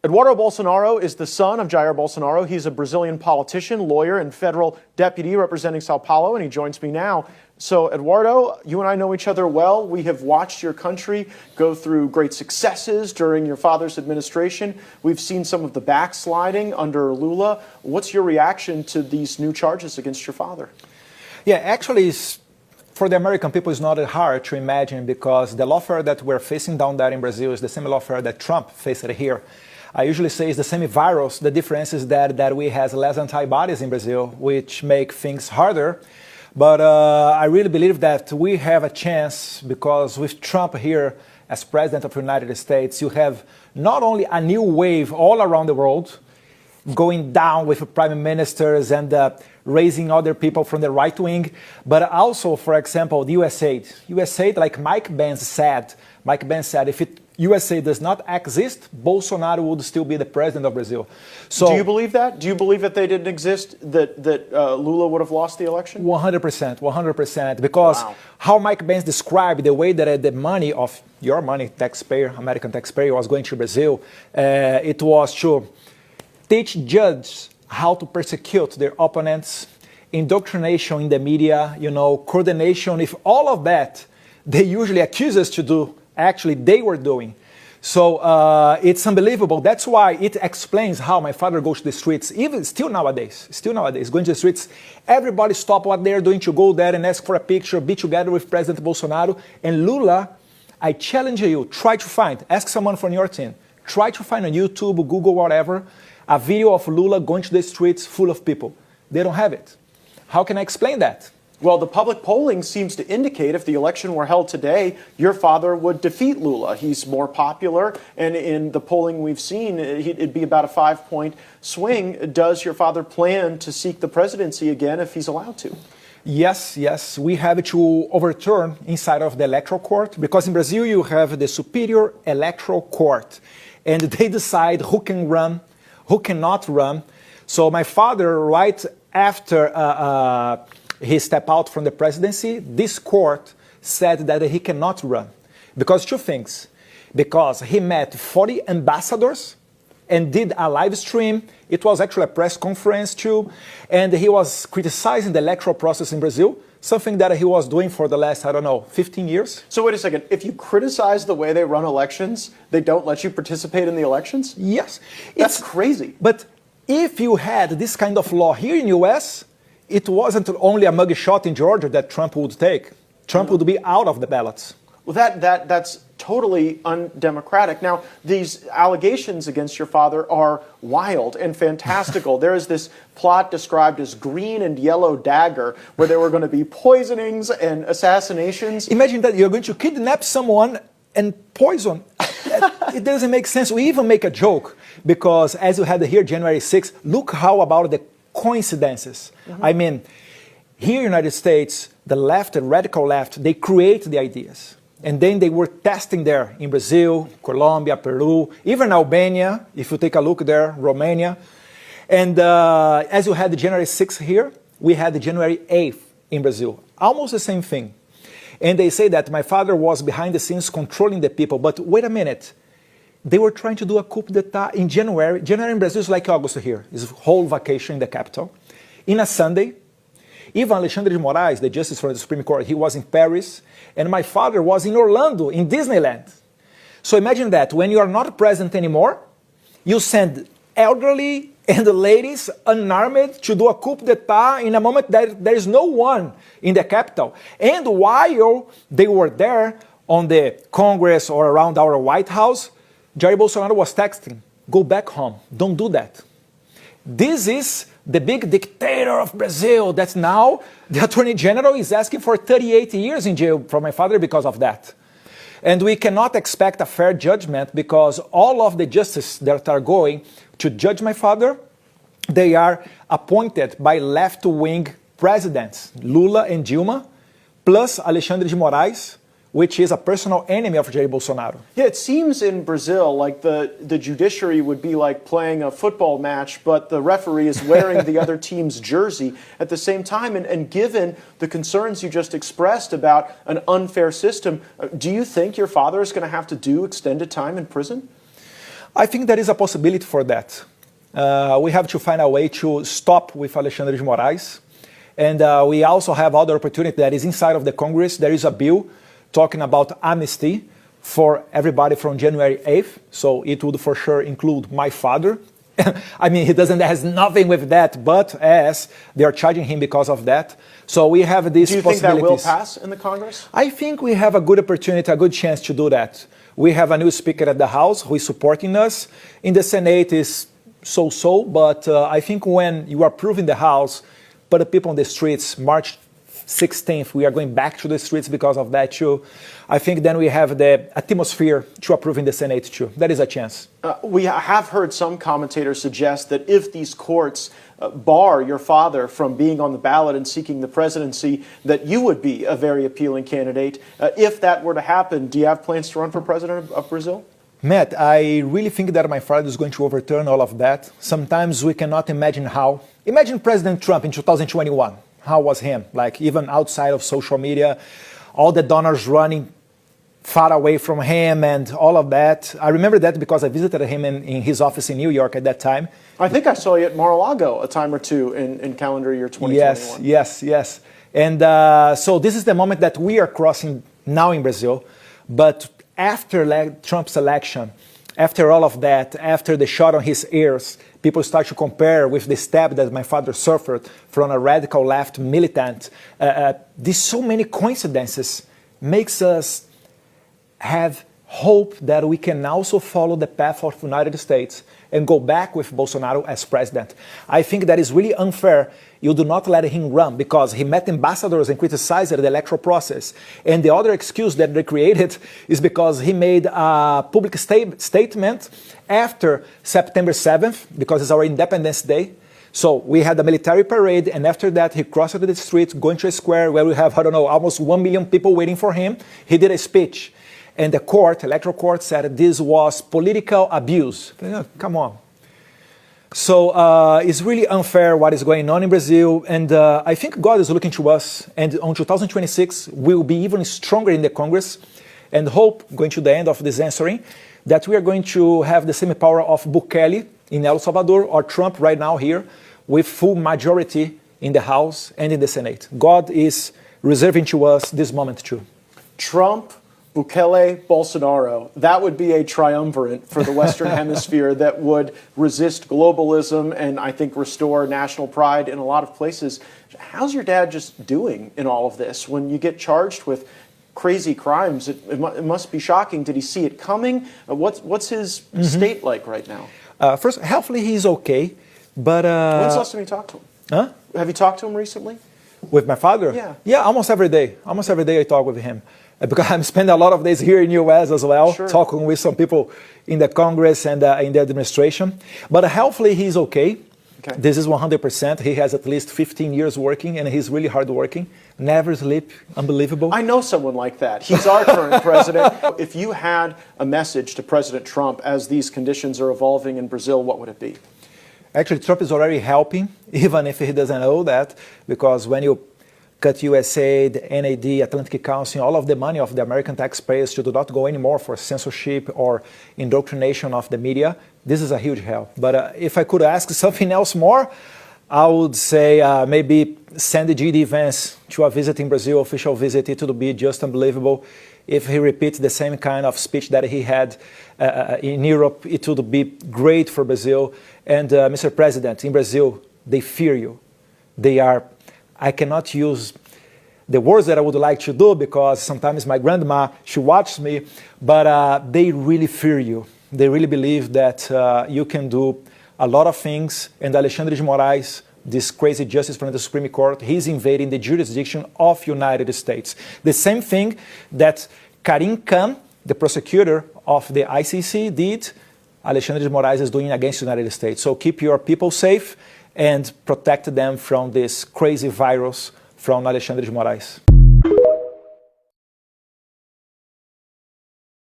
Eduardo Bolsonaro is the son of Jair Bolsonaro. He's a Brazilian politician, lawyer, and federal deputy representing Sao Paulo, and he joins me now. So, Eduardo, you and I know each other well. We have watched your country go through great successes during your father's administration. We've seen some of the backsliding under Lula. What's your reaction to these new charges against your father? Yeah, actually, for the American people, it's not hard to imagine because the lawfare that we're facing down there in Brazil is the same lawfare that Trump faced here. I usually say it's the same virus. The difference is that we have less antibodies in Brazil, which make things harder. But I really believe that we have a chance because with Trump here as president of the United States, you have not only a new wave all around the world, going down with prime ministers and raising other people from the right wing, but also, for example, the USA. USA, like Mike Pence said, if USA does not exist, Bolsonaro would still be the president of Brazil. So, do you believe that? Do you believe that they didn't exist, that Lula would have lost the election? 100%, because wow. How Mike Pence described the way that the money of your money, taxpayer, American taxpayer, was going to Brazil, it was to teach judges how to persecute their opponents, indoctrination in the media, coordination. If all of that they usually accuse us to do, actually they were doing. So it's unbelievable. That's why it explains how my father goes to the streets, even still nowadays, going to the streets. Everybody stop what they're doing to go there and ask for a picture, be together with President Bolsonaro. And Lula, I challenge you, try to find, ask someone from your team, try to find on YouTube, Google, whatever, a video of Lula going to the streets full of people. They don't have it. How can I explain that? Well, the public polling seems to indicate if the election were held today, your father would defeat Lula. He's more popular, and in the polling we've seen, it'd be about a 5-point swing. Does your father plan to seek the presidency again if he's allowed to? Yes, we have to overturn inside of the electoral court, because in Brazil you have the superior electoral court, and they decide who can run, who cannot run. So my father, right after he stepped out from the presidency, this court said that he cannot run. Because two things. Because he met 40 ambassadors and did a live stream. It was actually a press conference too. And he was criticizing the electoral process in Brazil, something that he was doing for the last, 15 years. So wait a second. If you criticize the way they run elections, they don't let you participate in the elections? Yes. That's crazy. But if you had this kind of law here in the US, it wasn't only a mugshot in Georgia that Trump would take. Trump would be out of the ballots. Well, that's totally undemocratic. Now, these allegations against your father are wild and fantastical. There is this plot described as green and yellow dagger, where there were going to be poisonings and assassinations. Imagine that you're going to kidnap someone and poison. It doesn't make sense. We even make a joke, because as you had here January 6th, look how about the coincidences. Mm-hmm. I mean, here in the United States, the left, the radical left, they create the ideas. And then they were testing there in Brazil, Colombia, Peru, even Albania, if you take a look there, Romania. And as you had the January 6th here, we had the January 8th in Brazil. Almost the same thing. And they say that my father was behind the scenes controlling the people. But wait a minute. They were trying to do a coup d'etat in January. January in Brazil is like August here. It's a whole vacation in the capital. In a Sunday, even Alexandre de Moraes, the justice from the Supreme Court, he was in Paris. And my father was in Orlando, in Disneyland. So imagine that. When you are not present anymore, you send elderly and ladies unarmed to do a coup d'etat in a moment that there is no one in the capital. And while they were there on the Congress or around our White House, Jair Bolsonaro was texting, go back home, don't do that. This is the big dictator of Brazil that now the Attorney General is asking for 38 years in jail for my father because of that. And we cannot expect a fair judgment because all of the justices that are going to judge my father, they are appointed by left-wing presidents, Lula and Dilma, plus Alexandre de Moraes, which is a personal enemy of Jair Bolsonaro. Yeah, it seems in Brazil like the judiciary would be like playing a football match, but the referee is wearing the other team's jersey at the same time. And given the concerns you just expressed about an unfair system, do you think your father is going to have to do extended time in prison? I think there is a possibility for that. We have to find a way to stop with Alexandre de Moraes. And we also have other opportunity that is inside of the Congress. There is a bill talking about amnesty for everybody from January 8th. So it would for sure include my father. I mean, he has nothing with that, but as they are charging him because of that. So we have these possibilities. Do you think that will pass in the Congress? I think we have a good opportunity, a good chance to do that. We have a new speaker at the House who is supporting us. In the Senate is so-so, but I think when you are proving the House, put the people on the streets, March 16th, we are going back to the streets because of that too. I think then we have the atmosphere to approve in the Senate too. That is a chance. We have heard some commentators suggest that if these courts bar your father from being on the ballot and seeking the presidency, that you would be a very appealing candidate. If that were to happen, do you have plans to run for president of Brazil? Matt, I really think that my father is going to overturn all of that. Sometimes we cannot imagine how. Imagine President Trump in 2021. How was him? Like even outside of social media, all the donors running far away from him and all of that. I remember that because I visited him in his office in New York at that time. I think I saw you at Mar-a-Lago a time or two in calendar year 2021. Yes. And so this is the moment that we are crossing now in Brazil. But after Trump's election, after all of that, after the shot on his ears, people start to compare with the stab that my father suffered from a radical left militant. These so many coincidences makes us have hope that we can also follow the path of the United States and go back with Bolsonaro as president. I think that is really unfair. You do not let him run because he met ambassadors and criticized the electoral process. And the other excuse that they created is because he made a public statement after September 7th, because it's our Independence Day. So we had a military parade, and after that he crossed the street, going to a square where we have, I don't know, almost 1 million people waiting for him. He did a speech. And the court, electoral court, said this was political abuse. Come on. So it's really unfair what is going on in Brazil. And I think God is looking to us. And on 2026, we will be even stronger in the Congress. And hope, going to the end of this answering, that we are going to have the same power of Bukele in El Salvador or Trump right now here with full majority in the House and in the Senate. God is reserving to us this moment too. Trump, Bukele, Bolsonaro, that would be a triumvirate for the Western Hemisphere that would resist globalism and I think restore national pride in a lot of places. How's your dad just doing in all of this? When you get charged with crazy crimes, it must be shocking. Did he see it coming? What's his state like right now? First, hopefully he's okay. But when's the last time you talked to him? Huh? Have you talked to him recently? With my father? Yeah. Yeah, almost every day. Almost every day I talk with him. Because I'm spending a lot of days here in the U.S. as well, sure. Talking with some people in the Congress and in the administration. But hopefully he's okay. This is 100%. He has at least 15 years working, and he's really hardworking. Never sleep. Unbelievable. I know someone like that. He's our current president. If you had a message to President Trump as these conditions are evolving in Brazil, what would it be? Actually, Trump is already helping, even if he doesn't know that, because when you cut USAID, NAD, Atlantic Council, all of the money of the American taxpayers to do not go anymore for censorship or indoctrination of the media, this is a huge help. But if I could ask something else more, I would say maybe send G.D. Vance to a visit in Brazil, official visit. It would be just unbelievable. If he repeats the same kind of speech that he had in Europe, it would be great for Brazil. And Mr. President, in Brazil, they fear you. They are... I cannot use the words that I would like to do because sometimes my grandma, she watches me, but they really fear you. They really believe that you can do a lot of things. And Alexandre de Moraes, this crazy justice from the Supreme Court, he's invading the jurisdiction of United States. The same thing that Karim Khan, the prosecutor of the ICC, did, Alexandre de Moraes is doing against the United States. So keep your people safe and protect them from this crazy virus from Alexandre de Moraes.